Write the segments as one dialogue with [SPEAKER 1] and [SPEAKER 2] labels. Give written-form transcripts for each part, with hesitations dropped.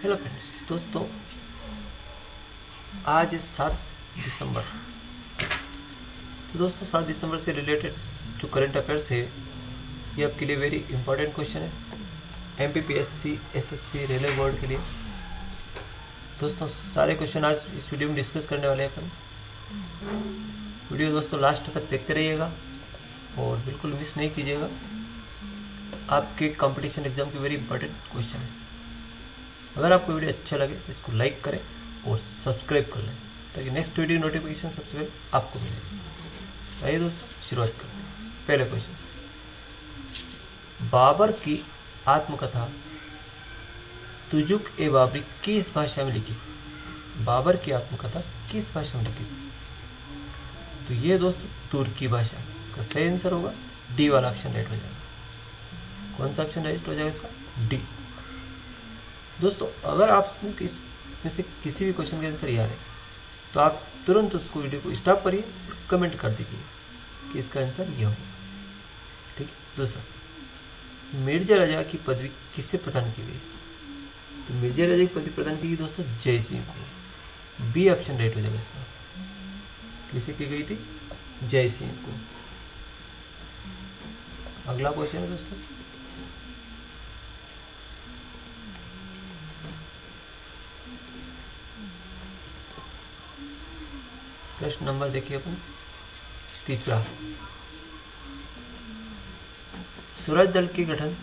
[SPEAKER 1] Hello friends, दोस्तों आज 7 दिसंबर। तो दोस्तों 7 दिसंबर से रिलेटेड जो करंट अफेयर्स है ये आपके लिए वेरी इंपॉर्टेंट क्वेश्चन है MPPSC SSC रेलवे बोर्ड के लिए। दोस्तों सारे क्वेश्चन आज इस वीडियो में डिस्कस करने वाले हैं अपन। वीडियो दोस्तों लास्ट तक देखते रहिएगा और बिल्कुल मिस नहीं कीजिएगा। आपके कंपटीशन एग्जाम की वेरी इंपॉर्टेंट क्वेश्चन है। अगर आपको वीडियो अच्छा लगे तो इसको लाइक करें और सब्सक्राइब कर लें ताकि नेक्स्ट वीडियो नोटिफिकेशन सबसे पहले आपको मिले। आइए दोस्तों शुरुआत करते हैं। पहले क्वेश्चन, बाबर की आत्मकथा तुजुक ए बाबरी किस भाषा में लिखी? बाबर की आत्मकथा किस भाषा में लिखी? तो ये दोस्तों तुर्की भाषा। इसका सही आंसर होगा डी वाला ऑप्शन राइट हो जाएगा। कौन सा ऑप्शन राइट हो जाएगा इसका? डी। दोस्तों अगर आप इसमें से किसी भी क्वेश्चन का आंसर याद है तो आप तुरंत उसको वीडियो को स्टॉप करिए, कमेंट कर दीजिए कि इसका आंसर ये होगा। ठीक है। दूसरा, मिर्जा राजा की पदवी किससे प्रदान की गई? तो मिर्जा राजा की पदवी प्रदान की गई दोस्तों जय सिंह को। बी ऑप्शन राइट हो जाएगा इसका। किसे की गई थी? जय सिंह को। अगला क्वेश्चन है दोस्तों, प्रश्न नंबर देखिए अपन तीसरा, स्वराज दल के गठन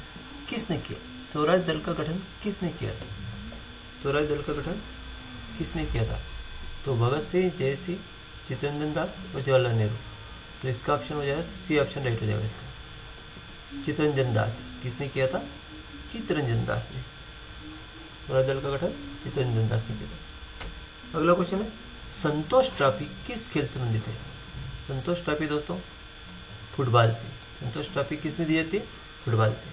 [SPEAKER 1] किसने किया? स्वराज दल का गठन किसने किया था? स्वराज दल का गठन किसने किया था? तो भगत सिंह, जय सिंह, चित्तरंजन दास और जवाहरलाल नेहरू। तो इसका ऑप्शन हो जाएगा सी ऑप्शन राइट हो जाएगा इसका। चित्तरंजन दास। किसने किया था? चित्तरंजन दास ने। स्वराज दल का गठन चित्तरंजन दास ने किया था। अगला क्वेश्चन है, संतोष ट्रॉफी किस खेल से संबंधित है? संतोष ट्रॉफी दोस्तों फुटबॉल से। संतोष ट्रॉफी किस में दी जाती है? फुटबॉल से।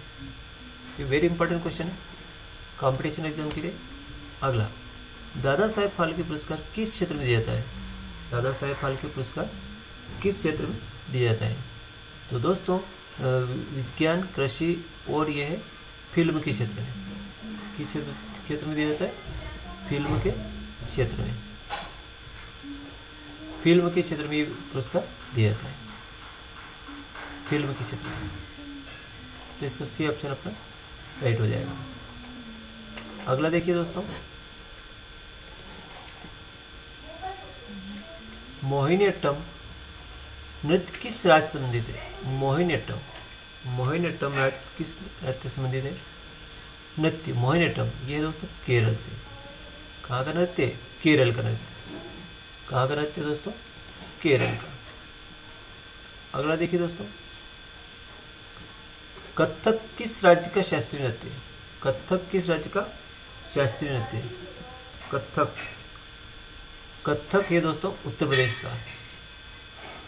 [SPEAKER 1] ये वेरी इंपॉर्टेंट क्वेश्चन है कंपटीशन एग्जाम के लिए। अगला, दादा साहेब फाल्के पुरस्कार किस क्षेत्र में दिया जाता है? दादा साहेब फाल्के पुरस्कार किस क्षेत्र में दिया जाता है? तो दोस्तों विज्ञान, कृषि और यह है फिल्म के क्षेत्र में। किस क्षेत्र में दिया जाता है? फिल्म के क्षेत्र में। फिल्म के क्षेत्र में ये पुरस्कार दिया जाता है, फिल्म के क्षेत्र में। तो इसका सी ऑप्शन अपना राइट हो जाएगा। अगला देखिए दोस्तों, मोहिनीअट्टम नृत्य किस राज्य से संबंधित है? मोहिनीअट्टम नृत्य किस राज्य से संबंधित है? नृत्य मोहिनीअट्टम ये दोस्तों केरल से। कहाँ का नृत्य? केरल का नृत्य। कहाँ का नृत्य दोस्तों? केरल का। अगला देखिए दोस्तों, कथक किस राज्य का शास्त्रीय नृत्य है? कथक किस राज्य का शास्त्रीय नृत्य है? कथक है दोस्तों उत्तर प्रदेश का।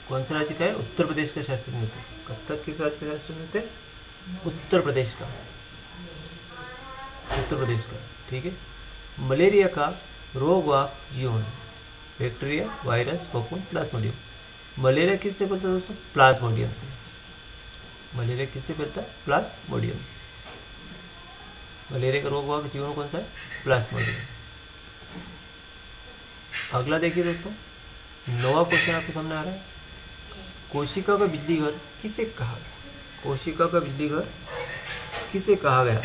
[SPEAKER 1] कौन सा राज्य का है? उत्तर प्रदेश का शास्त्रीय नृत्य। कथक किस राज्य का शास्त्रीय नृत्य? उत्तर प्रदेश का। उत्तर प्रदेश का। ठीक है। मलेरिया का रोगवाहक जीवाणु? बैक्टीरिया, वायरस, फफूंद, प्लाज्मोडियम। मलेरिया किससे फैलता है दोस्तों? प्लाज्मोडियम से। मलेरिया किससे फैलता है? प्लाज्मोडियम से। मलेरिया का रोगवाहक जीवाणु कौन सा है? प्लाज्मोडियम। अगला देखिए दोस्तों, नवा क्वेश्चन आपके सामने आ रहा है, कोशिका का बिजली घर किसे कहा? कोशिका का बिजली घर किसे कहा गया?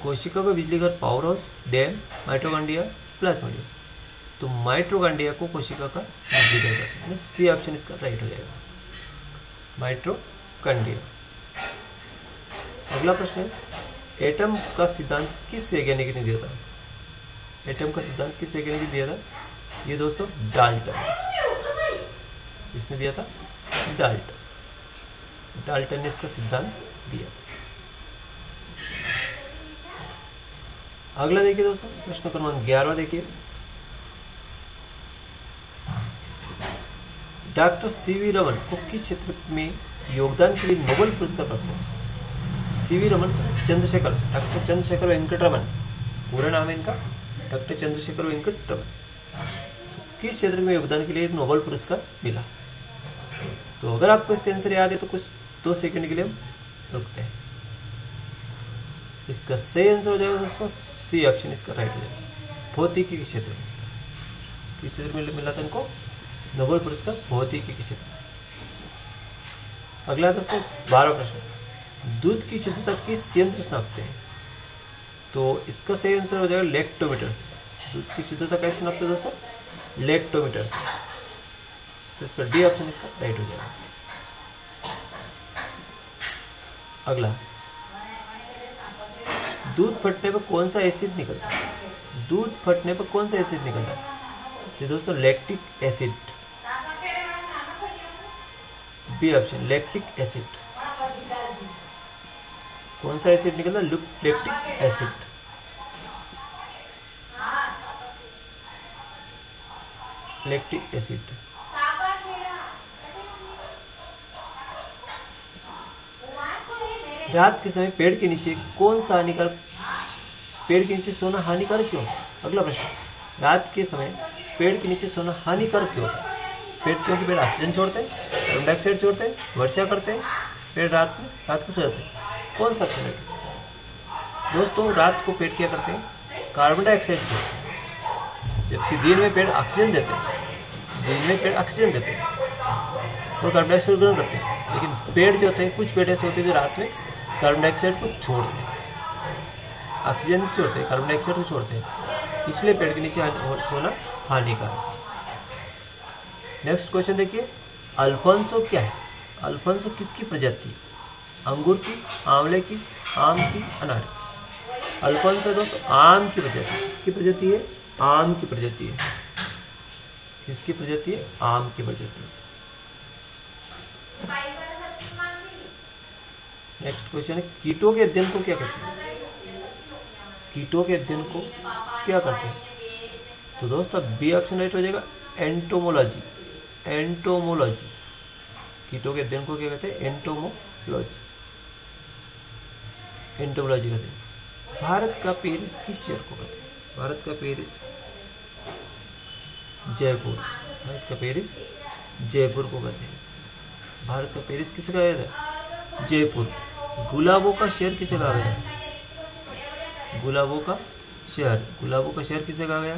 [SPEAKER 1] कोशिका का बिजली घर power house, dam, mitochondria, Plasmodium. तो माइटोकॉन्ड्रिया को कोशिका का बिजली घर कहते हैं। सी ऑप्शन इसका राइट हो जाएगा, माइटोकॉन्ड्रिया। अगला प्रश्न है, एटम का सिद्धांत किस वैज्ञानिक ने दिया था? एटम का सिद्धांत किस वैज्ञानिक ने दिया था? ये दोस्तों डाल्टन। इसमें दिया था डाल्टन ने इसका सिद्धांत दिया था। अगला देखिए दोस्तों, प्रश्न क्रमांक 11 देखिए, डॉक्टर सीवी रमन को किस क्षेत्र में योगदान के लिए नोबेल पुरस्कार प्राप्त हुआ? सीवी रमन चंद्रशेखर, डॉक्टर चंद्रशेखर वेंकट रमन पूरा नाम है इनका, डॉक्टर चंद्रशेखर वेंकट रमन। किस क्षेत्र में योगदान के लिए नोबेल पुरस्कार मिला? तो अगर आपको इसका आंसर याद है तो कुछ 2 सेकंड के लिए हम रुकते हैं। इसका सही आंसर हो जाएगा दोस्तों सी ऑप्शन इसका राइट हो जाएगा। भौतिकी के क्षेत्र में किस क्षेत्र में मिला था इनको नोबेल पुरस्कार भौतिकी के क्षेत्र में। अगला दोस्तों 12वां प्रश्न, दूध की शुद्धता किस यंत्र से नापते हैं? तो इसका सही आंसर हो जाएगा लैक्टोमीटर से। दूध की शुद्धता कैसे नापते हैं दोस्तों? लैक्टोमीटर से। तो इसका डी ऑप्शन इसका राइट हो जाएगा। अगला, दूध फटने पर कौन सा एसिड निकलता है? दूध फटने पर कौन सा एसिड निकलता है? तो दोस्तों lactic acid. B option lactic acid. कौन सा एसिड निकलता है? Lactic acid. Lactic acid. रात के समय पेड़ के नीचे कौन सा हानिकारक, पेड़ के नीचे सोना हानिकारक क्यों? अगला प्रश्न, रात के समय पेड़ के नीचे सोना हानिकारक क्यों होता है? क्योंकि पेड़ ऑक्सीजन छोड़ते हैं, कार्बन डाइऑक्साइड छोड़ते हैं, वर्षा करते हैं, पेड़ रात को सो जाते हैं। कौन सा ऑप्शन है दोस्तों? रात को पेड़ क्या करते हैं? कार्बन डाइऑक्साइड छोड़ते हैं, जबकि दिन में पेड़ ऑक्सीजन देते हैं। दिन में पेड़ ऑक्सीजन देते हैं और कार्बन डाइऑक्साइड ग्रहण करते हैं, लेकिन पेड़ जो होते हैं, कुछ पेड़ ऐसे होते हैं जो रात में कार्बन डाइऑक्साइड को छोड़ते हैं, ऑक्सीजन छोड़ते हैं, कार्बन डाइऑक्साइड को छोड़ते हैं, इसलिए पेड़ के नीचे सोना हानिकारक। नेक्स्ट क्वेश्चन देखिए, अल्फांसो क्या है? अल्फांसो किसकी प्रजाति है? अंगूर की, आंवले की, आम की, अनार की? अल्फांसो दोस्तों आम की प्रजाति। किसकी प्रजाति है? आम की प्रजाति है। किसकी प्रजाति है? आम की प्रजाति है। नेक्स्ट क्वेश्चन है, कीटों के अध्ययन को क्या कहते हैं? कीटों के अध्ययन को क्या करते हैं? तो दोस्तों बी ऑप्शन राइट हो जाएगा एंटोमोलॉजी। एंटोमोलॉजी। कीटों के अध्ययन को क्या कहते हैं? एंटोमोलॉजी। एंटोमोलॉजी कहते हैं। भारत का पेरिस किस शहर को कहते हैं? भारत का पेरिस जयपुर। भारत का पेरिस जयपुर को कहते हैं। भारत का पेरिस किसे कहा गया था? जयपुर। गुलाबों का शहर किसे कहा गया? गुलाबों का शहर। गुलाबों का शहर किसे कहा गया?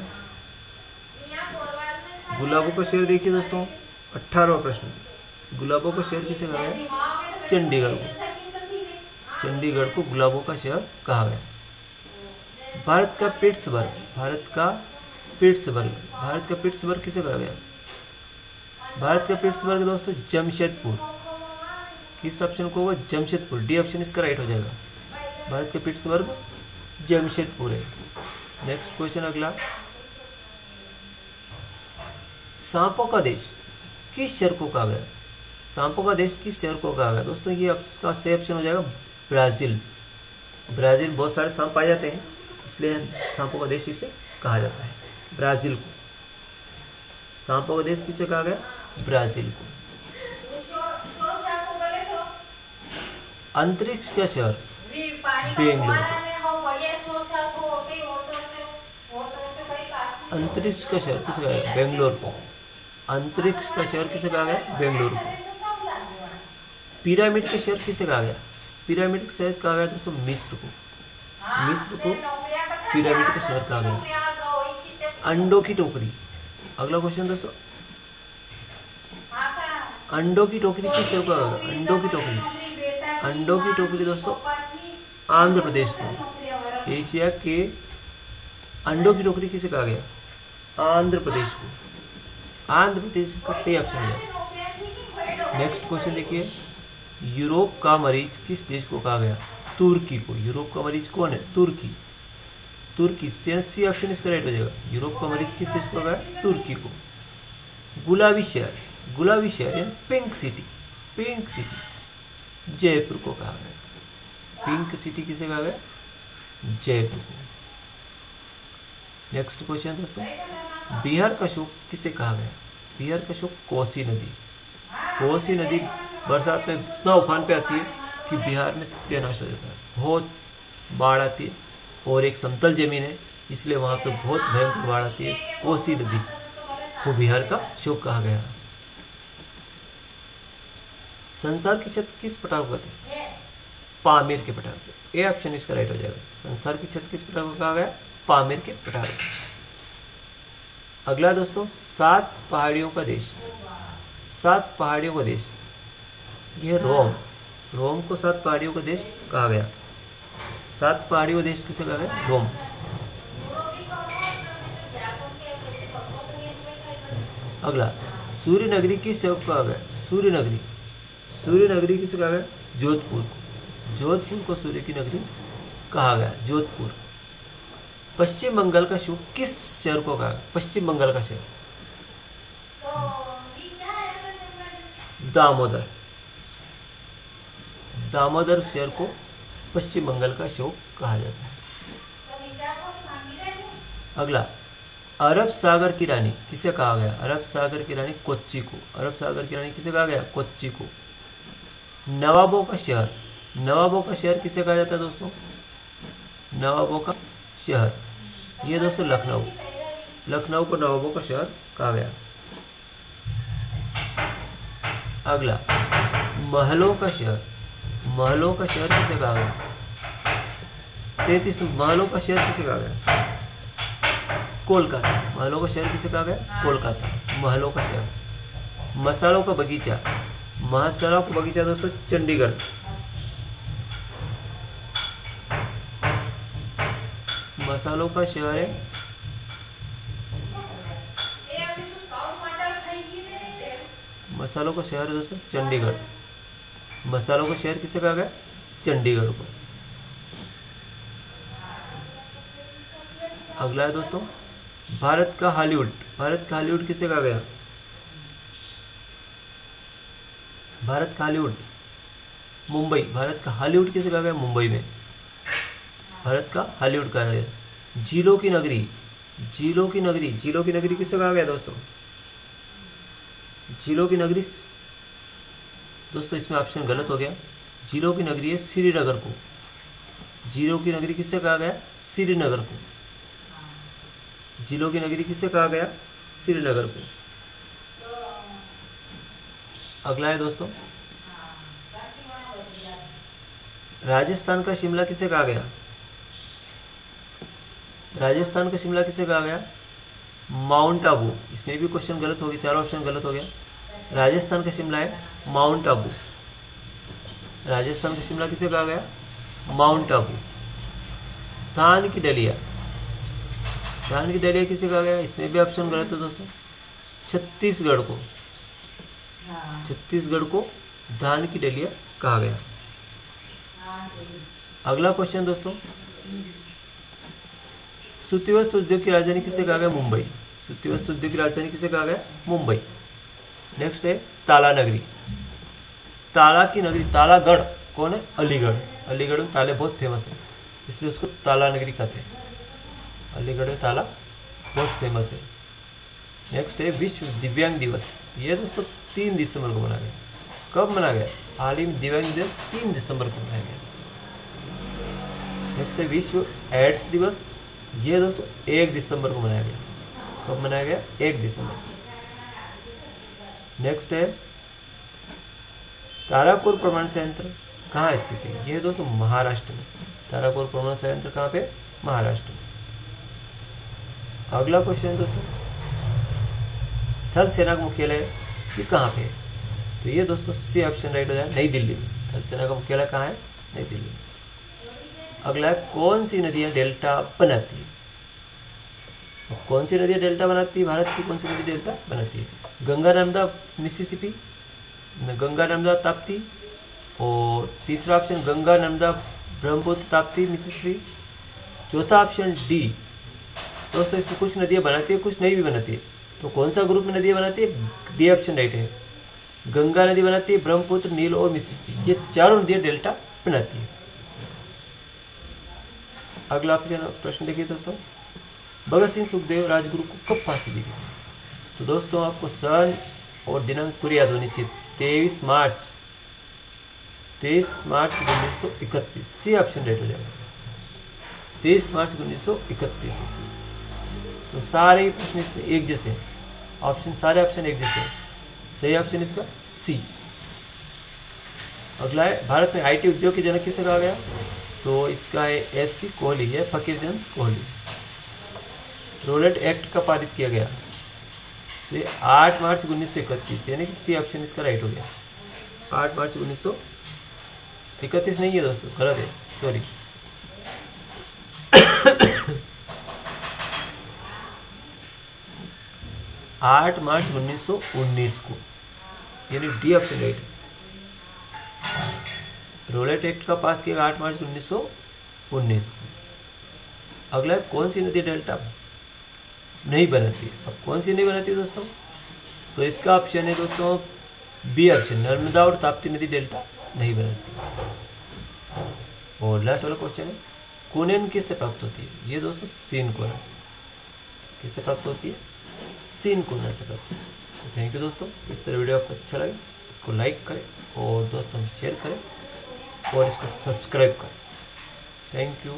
[SPEAKER 1] गुलाबों का शहर देखिए दोस्तों 18वां प्रश्न, गुलाबों का शहर किसे कहा गया? चंडीगढ़ को। चंडीगढ़ को गुलाबों का शहर कहा गया। भारत का पिट्सबर्ग। भारत का पिट्सबर्ग। भारत का पिट्सबर्ग किसे कहा गया? भारत का पिट्सबर्ग दोस्तों जमशेदपुर। किस ऑप्शन को होगा? जमशेदपुर। डी ऑप्शन इसका राइट हो जाएगा। भारत का पिट्सबर्ग जमशेदपुर है। नेक्स्ट क्वेश्चन अगला, सांपों का देश किस शहर को कहा गया? सांपों का देश किस शहर को कहा गया? दोस्तों ये इसका सही ऑप्शन हो जाएगा ब्राजील। ब्राजील बहुत सारे सांप पाए जाते हैं, इसलिए सांपों का देश इसे कहा जाता है, ब्राजील को। सांपों का देश किसे कहा गया? ब्राजील को। अंतरिक्ष का शहर बेंगलुरु। अंतरिक्ष का शहर किसे कहा गया? बेंगलुरु को। अंतरिक्ष का शहर किसे कहा गया? बेंगलुरु को। पिरामिड के शहर किसे कहा गया? पिरामिड का शहर कहा गया दोस्तों मिस्र को। मिस्र को पिरामिड का शहर कहा गया। अंडों की टोकरी। अगला क्वेश्चन दोस्तों, अंडों की टोकरी किस शहर को कहा गया? अंडों की टोकरी। अंडों की टोकरी दोस्तों आंध्र प्रदेश को। एशिया के अंडों की टोकरी किसे कहा गया? आंध्र प्रदेश को। आंध्र प्रदेश इसका सही ऑप्शन है। नेक्स्ट क्वेश्चन देखिए, यूरोप का मरीज किस देश को कहा गया? तुर्की को। यूरोप का मरीज कौन है? तुर्की। तुर्की सी ऑप्शन इसका राइट हो जाएगा। यूरोप का मरीज किस देश को कहा गया? तुर्की को। गुलाबी शहर। गुलाबी शहर यानी pink city. Pink city Jaipur को कहा गया। पिंक सिटी किसे कहा गया? जयपुर को। नेक्स्ट क्वेश्चन दोस्तों, बिहार का शोक किसे कहा गया? बिहार का शोक कोसी नदी। कोसी नदी बरसात में इतना उफान पे आती है कि बिहार में सत्यानाश हो जाता है, बहुत बाढ़ आती है, और एक समतल जमीन है इसलिए वहां पे बहुत भयंकर बाढ़ आती है। कोसी नदी को बिहार का शोक कहा गया। संसार की छत किस प्रकार को कहते हैं? पामीर के पठार को। ए ऑप्शन इसका राइट हो जाएगा। संसार की छत किस पठार को कहा गया? पामीर के पठार को। अगला दोस्तों, 7 पहाड़ियों का देश। 7 पहाड़ियों का देश, यह रोम। रोम को 7 पहाड़ियों का देश कहा गया। 7 पहाड़ियों का देश किसे कहा गया? रोम। अगला, सूर्य नगरी किस जगह को कहा गया? सूर्य नगरी। सूर्य नगरी किसे कहा गया? जोधपुर। जोधपुर को सूर्य की नगरी कहा गया, जोधपुर। पश्चिम बंगाल का शहर किस शहर को कहा गया? पश्चिम बंगाल का शहर दामोदर। दामोदर शहर को पश्चिम बंगाल का शहर कहा जाता है। अगला, अरब सागर की रानी किसे कहा गया? अरब सागर की रानी कोच्चि को। अरब सागर की रानी किसे कहा गया? कोच्चि को। नवाबों का शहर। नवाबों का शहर किसे कहा जाता है दोस्तों? नवाबों का शहर, ये दोस्तों लखनऊ। लखनऊ को नवाबों का शहर कहा गया। अगला, महलों का शहर। महलों का शहर किसे कहा गया? 33 महलों का शहर किसे कहा गया? कोलकाता। महलों का शहर किसे कहा गया? कोलकाता, महलों का शहर। मसालों का बगीचा। मसालों का बगीचा दोस्तों चंडीगढ़। मसालों का शहर है मसालों का शहर है दोस्तों चंडीगढ़। मसालों का शहर किसे कहा गया? चंडीगढ़ को। अगला है दोस्तों, भारत का हॉलीवुड। भारत का हॉलीवुड किसे कहा गया? भारत का हॉलीवुड मुंबई। भारत का हॉलीवुड किसे कहा गया? मुंबई में भारत का हॉलीवुड कहा गया। झीलों की नगरी। झीलों की नगरी। झीलों की नगरी किसे कहा गया दोस्तों? झीलों की नगरी दोस्तों इसमें ऑप्शन गलत हो गया। झीलों की नगरी है श्रीनगर को। झीलों की नगरी किसे कहा गया? श्रीनगर को। झीलों की नगरी किसे कहा गया? श्रीनगर को। अगला है दोस्तों, राजस्थान का शिमला किसे कहा गया? राजस्थान का शिमला किसे कहा गया? माउंट आबू। इसमें भी क्वेश्चन गलत हो गया, चारों ऑप्शन गलत हो गया। राजस्थान का शिमला है माउंट आबू। राजस्थान का शिमला किसे कहा गया? माउंट आबू। धान की डलिया। धान की डलिया किसे कहा गया? इसमें भी ऑप्शन गलत है दोस्तों। छत्तीसगढ़ को। छत्तीसगढ़ को धान की डलिया कहा गया। अगला क्वेश्चन दोस्तों, सूती वस्त्र उद्योग की राजधानी किसे कहा गया? मुंबई। सूती वस्त्र उद्योग की राजधानी किसे कहा गया? मुंबई। नेक्स्ट है ताला नगरी। ताला की नगरी, तालागढ़ कौन है? अलीगढ़। अलीगढ़ में ताले बहुत फेमस है, इसलिए उसको ताला नगरी कहते हैं। अलीगढ़ में ताला बहुत फेमस है। नेक्स्ट है विश्व दिव्यांग दिवस। ये दोस्तों 3 दिसंबर को मनाया गया। कब मनाया गया? हाल ही में दिव्यांग दिवस 3 दिसंबर को मनाया गया। नेक्स्ट है विश्व एड्स दिवस। ये दोस्तों 1 दिसंबर को मनाया गया। कब मनाया गया? 1 दिसंबर। नेक्स्ट है तारापुर परमाणु संयंत्र कहाँ स्थित है? यह दोस्तों महाराष्ट्र में। तारापुर परमाणु संयंत्र कहाँ पे? महाराष्ट्र में। अगला क्वेश्चन है दोस्तों, थल सेना का मुख्यालय ये कहाँ पे है? तो ये दोस्तों सी ऑप्शन राइट हो जाए, नई दिल्ली में। थल सेना का मुख्यालय कहाँ है? नई दिल्ली में। अगला है कौन सी नदियां डेल्टा बनाती है? कौन सी नदियां डेल्टा बनाती है? भारत की कौन सी नदी डेल्टा बनाती है? गंगा, नर्मदा, मिसिसिपी, गंगा, नर्मदा, ताप्ती। और तीसरा ऑप्शन गंगा, नर्मदा, ब्रह्मपुत्र, ताप्ती, मिसिसिपी। चौथा ऑप्शन डी। दोस्तों इसमें कुछ नदियां बनाती है, कुछ नहीं भी बनाती है। तो कौन सा ग्रुप में नदियां बनाती है? डी ऑप्शन राइट है। गंगा नदी बनाती है, ब्रह्मपुत्र, नील और मिसिसिपी, ये चारों नदियां डेल्टा बनाती है। अगला प्रश्न देखिए दोस्तों, भगत सिंह सुखदेव राजगुरु को कब फांसी दी गई? तो दोस्तों आपको सन और दिनांक पूरी याद होनी चाहिए। 23 मार्च 1931। सी ऑप्शन राइट हो जाएगा। 23 मार्च 1931 ईस्वी। तो सारे प्रश्न इसमें एक जैसे हैं। ऑप्शन सारे ऑप्शन एक जैसे हैं। सही ऑप्शन इसका सी। अगला है भारत में आईटी उद्योग के जनक किसे कहा गया? तो इसका है FC कोहली है, फकीरचंद कोहली। रोलेट एक्ट का पारित किया गया तो 8 मार्च 1931, यानी कि सी ऑप्शन इसका राइट हो गया। 8 मार्च 1931 नहीं है दोस्तों, गलत है, सॉरी। 8 मार्च 1919 को, यानी डी ऑप्शन राइट है। रोलेट एक्ट का पास किया 8 मार्च 1919 को। अगला है कौन सी नदी डेल्टा नहीं बनाती? अब कौन सी नहीं बनाती दोस्तों? तो इसका ऑप्शन है दोस्तों बी ऑप्शन, नर्मदा और ताप्ती नदी डेल्टा नहीं बनाती। और लास्ट वाला क्वेश्चन है कुनेन किससे प्राप्त होती है? ये दोस्तों सिनकोना से। किससे प्राप्त होती है? सिनकोना से प्राप्त होती है। तो थैंक यू दोस्तों। इस तरह वीडियो आपको अच्छा लगे इसको लाइक करें और दोस्तों में शेयर करें और इसको सब्सक्राइब करें। Thank you.